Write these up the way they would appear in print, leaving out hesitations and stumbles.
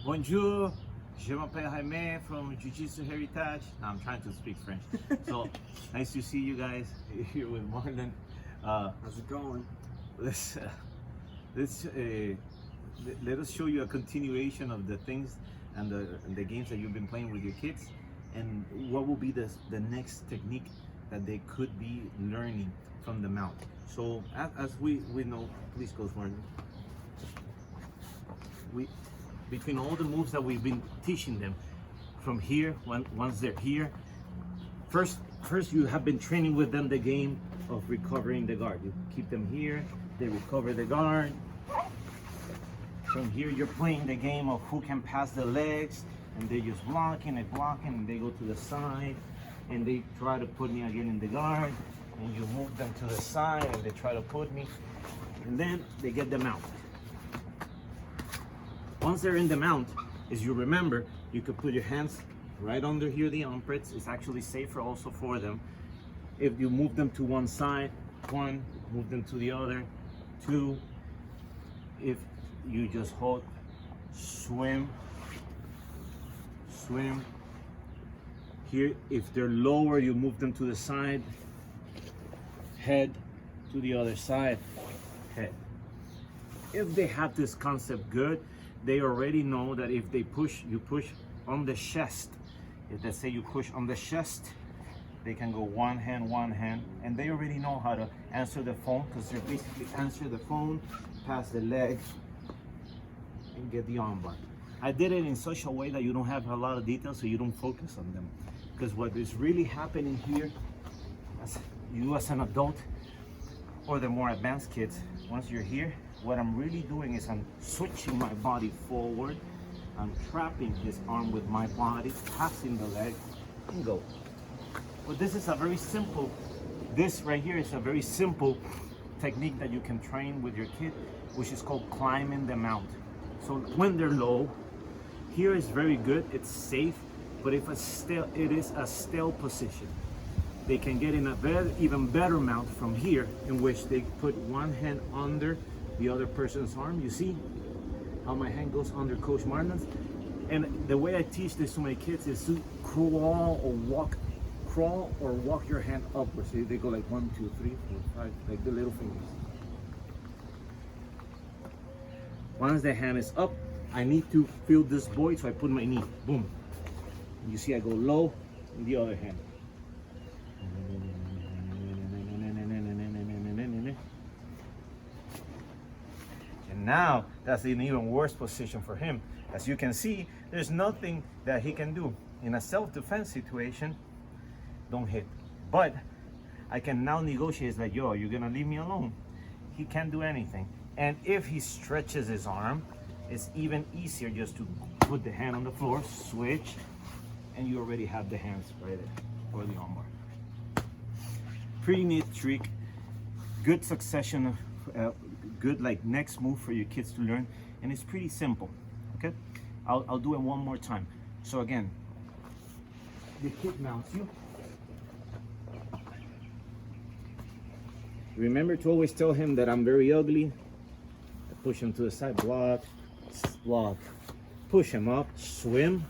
Bonjour, je m'appelle Jaime from JuJitsu Heritage. No, I'm trying to speak French. So nice to see you guys here with Marlon. How's it going? Let's let us show you a continuation of the things and the games that you've been playing with your kids, and what will be the next technique that they could be learning from the mount. So as we know, please go, Marlon. Between all the moves that we've been teaching them from here, once they're here, first you have been training with them the game of recovering the guard. You keep them here, they recover the guard. From here you're playing the game of who can pass the legs, and they're just blocking and they go to the side and they try to put me again in the guard, and you move them to the side and they try to put me, and then they get the mount. Once they're in the mount, as you remember, you could put your hands right under here, the armpits. It's actually safer also for them. If you move them to one side, one, move them to the other, two. If you just hold, swim. Here, if they're lower, you move them to the side, head to the other side, head. If they have this concept good, they already know that if they push, you push on the chest. If let's say you push on the chest, they can go one hand, and they already know how to answer the phone, because they're basically answer the phone, pass the leg, and get the armbar. I did it in such a way that you don't have a lot of details, so you don't focus on them. Because what is really happening here, as you as an adult, or the more advanced kids, once you're here, what I'm really doing is I'm switching my body forward. I'm trapping his arm with my body, passing the leg, and go. But this is a very simple, this right here is a very simple technique that you can train with your kid, which is called climbing the mount. So when they're low, here is very good, it's safe, but if it is a still position. They can get in a even better mount from here, in which they put one hand under the other person's arm. You see how my hand goes under Coach Martin's? And the way I teach this to my kids is to crawl or walk your hand upwards. So they go like 1, 2, 3, 4, 5, like the little fingers. Once the hand is up, I need to feel this void, so I put my knee, boom. You see I go low in the other hand. And now that's an even worse position for him. As you can see, there's nothing that he can do. In a self-defense situation, don't hit. But I can now negotiate like, yo, you're gonna leave me alone. He can't do anything. And if he stretches his arm, it's even easier just to put the hand on the floor, switch, and you already have the hands right there for the armbar. Pretty neat trick, good succession of good like next move for your kids to learn, and it's pretty simple. Okay, I'll do it one more time. So again, the kid mounts you. Remember to always tell him that I'm very ugly. I push him to the side, block, push him up, swim.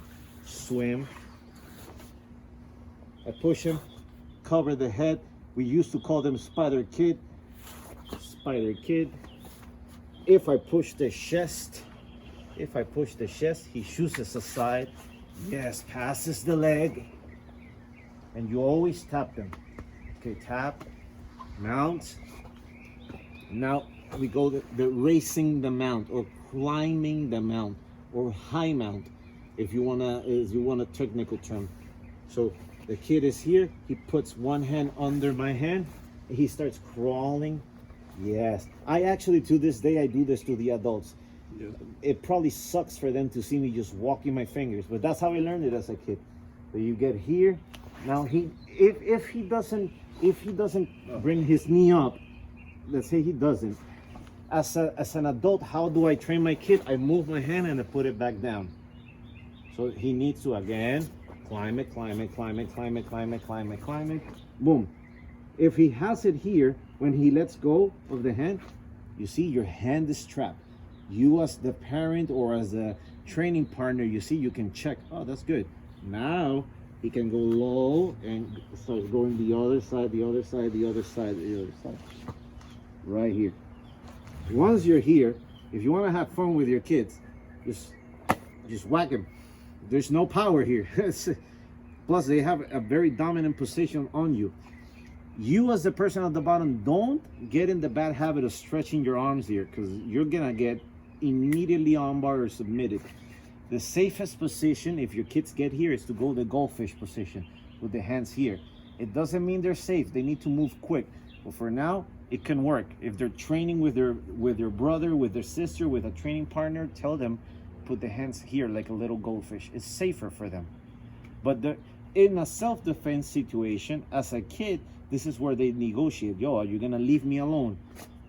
I push him, cover the head. We used to call them spider kid. If I push the chest, he shoots us aside. Yes, passes the leg. And you always tap them. Okay, tap, mount. Now we go the racing the mount, or climbing the mount, or high mount, if you want a technical term. So the kid is here, he puts one hand under my hand, he starts crawling. Yes, I actually, to this day, I do this to the adults. Yeah. It probably sucks for them to see me just walking my fingers, but that's how I learned it as a kid. So you get here. Now if he doesn't bring his knee up, let's say he doesn't, as an adult, how do I train my kid? I move my hand and I put it back down. So he needs to again climb it, boom. If he has it here, when he lets go of the hand, you see your hand is trapped. You as the parent or as a training partner, you see, you can check, oh, that's good. Now he can go low and start going the other side, the other side, the other side, the other side. Right here. Once you're here, if you want to have fun with your kids, just whack them. There's no power here. Plus, they have a very dominant position on you. You as the person at the bottom, don't get in the bad habit of stretching your arms here, because you're gonna get immediately armbar or submitted. The safest position, if your kids get here, is to go the goldfish position with the hands here. It doesn't mean they're safe. They need to move quick. But for now, it can work. If they're training with their brother, with their sister, with a training partner, tell them, put the hands here like a little goldfish. It's safer for them. But in a self-defense situation, as a kid, this is where they negotiate. Yo, are you gonna leave me alone?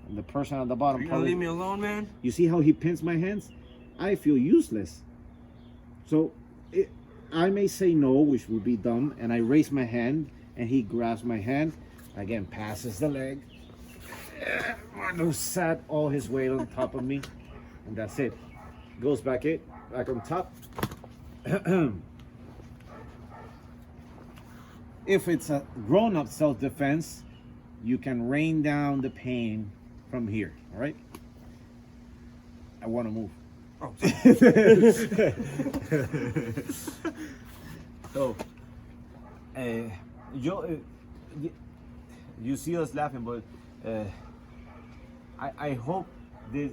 And the person at the bottom, Are you gonna leave me alone, man? You see how he pins my hands? I feel useless. So I may say no, which would be dumb, and I raise my hand, and he grabs my hand, again, passes the leg. Manu sat all his weight on top of me, and that's it. Goes back on top. If it's a grown-up self-defense, you can rain down the pain from here, all right? I want to move. Oh. So, you see us laughing, but I hope there's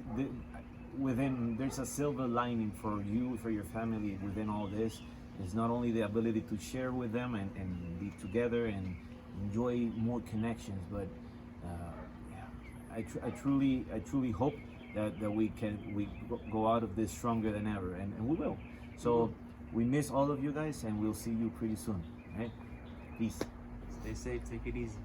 a silver lining for you, for your family within all this. It's not only the ability to share with them and be together and enjoy more connections, but I truly hope that we go out of this stronger than ever, and we will. So we miss all of you guys, and we'll see you pretty soon. Right? Peace. Stay safe, take it easy.